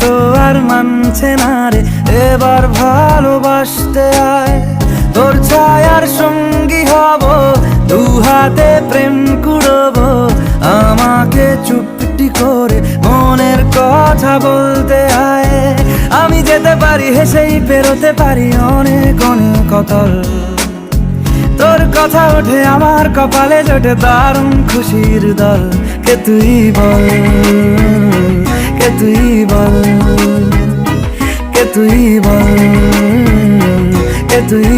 তো আর মানছে না রে, এবার ভালোবাসতে আয়। তোর ছায়ার সঙ্গী হব, দু হাতে প্রেম কুড়বো, আমাকে চুপটি করে মনের কথা বলতে আয়। আমি যেতে পারি হেসেই পেরোতে পারি অনেক অনেক অতল, তোর কথা ওঠে আমার কপালে জোটে দারুণ খুশির দল। কে তুই বল, কে তুই বল, কে তুই বল, কে তুই